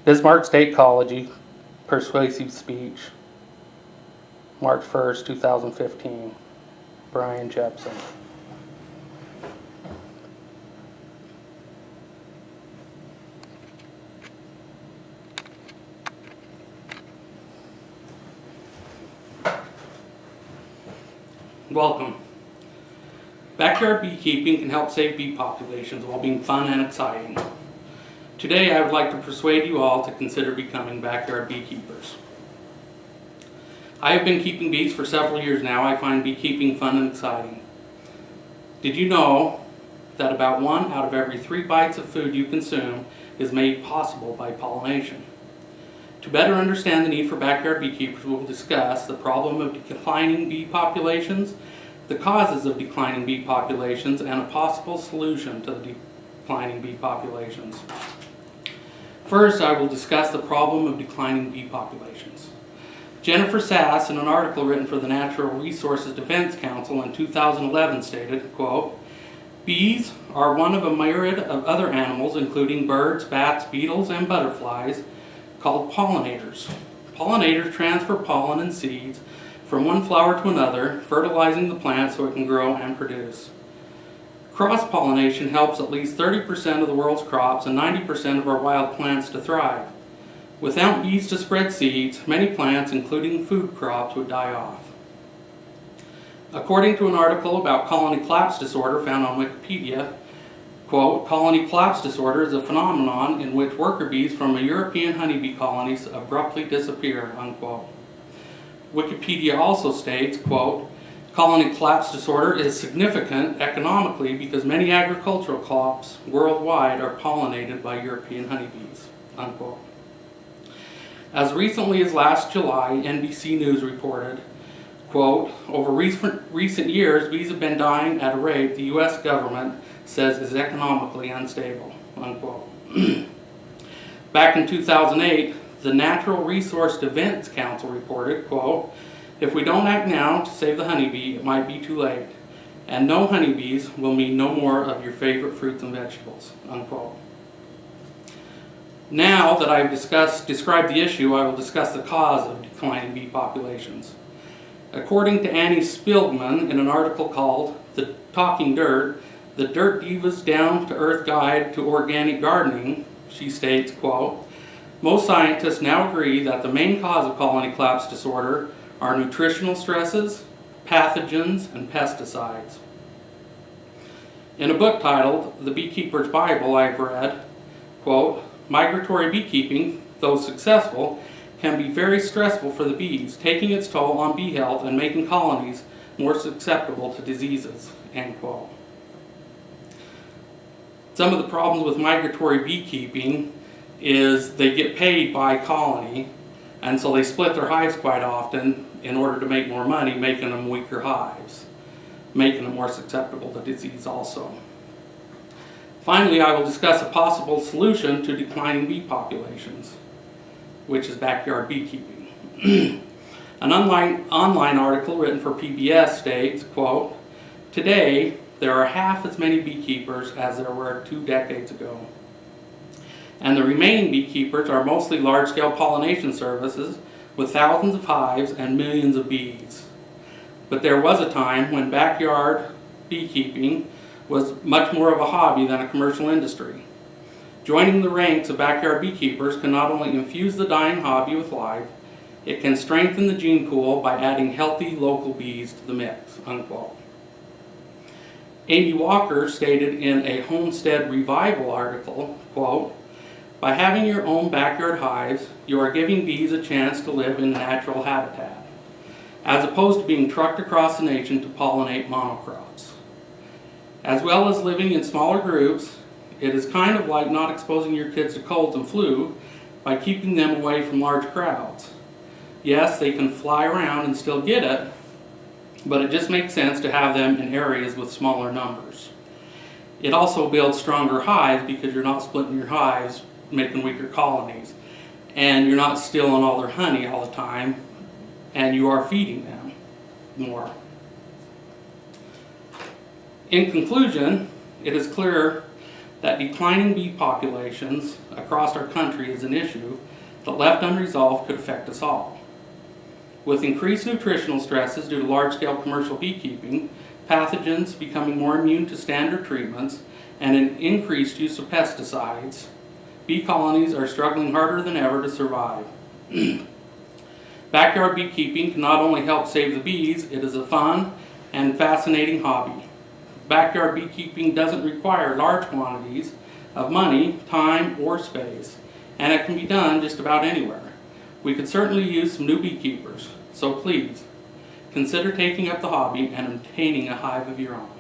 Bismarck State College, persuasive speech, March 1st, 2015. Brian Jeppson. Welcome. Backyard beekeeping can help save bee populations while being fun and exciting. Today I would like to persuade you all to consider becoming backyard beekeepers. I have been keeping bees for several years now. I find beekeeping fun and exciting. Did you know that about 1 out of every 3 bites of food you consume is made possible by pollination? To better understand the need for backyard beekeepers, we will discuss the problem of declining bee populations, the causes of declining bee populations, and a possible solution to the declining bee populations. First, I will discuss the problem of declining bee populations. Jennifer Sass, in an article written for the Natural Resources Defense Council in 2011, stated, quote, "Bees are one of a myriad of other animals, including birds, bats, beetles, and butterflies, called pollinators. Pollinators transfer pollen and seeds from one flower to another, fertilizing the plant so it can grow and produce. Cross-pollination helps at least 30% of the world's crops and 90% of our wild plants to thrive. Without bees to spread seeds, many plants, including food crops, would die off." According to an article about colony collapse disorder found on Wikipedia, quote, "Colony collapse disorder is a phenomenon in which worker bees from a European honeybee colonies abruptly disappear," unquote. Wikipedia also states, quote, "Colony collapse disorder is significant economically because many agricultural crops worldwide are pollinated by European honeybees," unquote. As recently as last July, NBC News reported, quote, "Over recent years, bees have been dying at a rate the U.S. government says is economically unstable," unquote. Back in 2008, the Natural Resource Defense Council reported, quote, "If we don't act now to save the honeybee, it might be too late. And no honeybees will mean no more of your favorite fruits and vegetables," unquote. Now that I've described the issue, I will discuss the cause of declining bee populations. According to Annie Spiegelman in an article called "The Talking Dirt, the Dirt Diva's Down-to-Earth Guide to Organic Gardening," she states, quote, "Most scientists now agree that the main cause of colony collapse disorder are nutritional stresses, pathogens, and pesticides." In a book titled "The Beekeeper's Bible" I've read, quote, "Migratory beekeeping, though successful, can be very stressful for the bees, taking its toll on bee health and making colonies more susceptible to diseases," end quote. Some of the problems with migratory beekeeping is they get paid by colony, and so they split their hives quite often in order to make more money, making them weaker hives, making them more susceptible to disease also. Finally, I will discuss a possible solution to declining bee populations, which is backyard beekeeping. An online article written for PBS states, quote, "Today, there are half as many beekeepers as there were 2 decades ago. And the remaining beekeepers are mostly large-scale pollination services with thousands of hives and millions of bees. But there was a time when backyard beekeeping was much more of a hobby than a commercial industry. Joining the ranks of backyard beekeepers can not only infuse the dying hobby with life, it can strengthen the gene pool by adding healthy local bees to the mix," unquote. Amy Walker stated in a Homestead Revival article, quote, "By having your own backyard hives, you are giving bees a chance to live in natural habitat, as opposed to being trucked across the nation to pollinate monocrops. As well as living in smaller groups, it is kind of like not exposing your kids to colds and flu by keeping them away from large crowds. Yes, they can fly around and still get it, but it just makes sense to have them in areas with smaller numbers. It also builds stronger hives because you're not splitting your hives, making weaker colonies, and you're not stealing all their honey all the time, and you are feeding them more. In conclusion, it is clear that declining bee populations across our country is an issue that left unresolved could affect us all. With increased nutritional stresses due to large-scale commercial beekeeping, pathogens becoming more immune to standard treatments, and an increased use of pesticides, bee colonies are struggling harder than ever to survive. Backyard beekeeping can not only help save the bees, it is a fun and fascinating hobby. Backyard beekeeping doesn't require large quantities of money, time, or space, and it can be done just about anywhere. We could certainly use some new beekeepers, so please consider taking up the hobby and obtaining a hive of your own.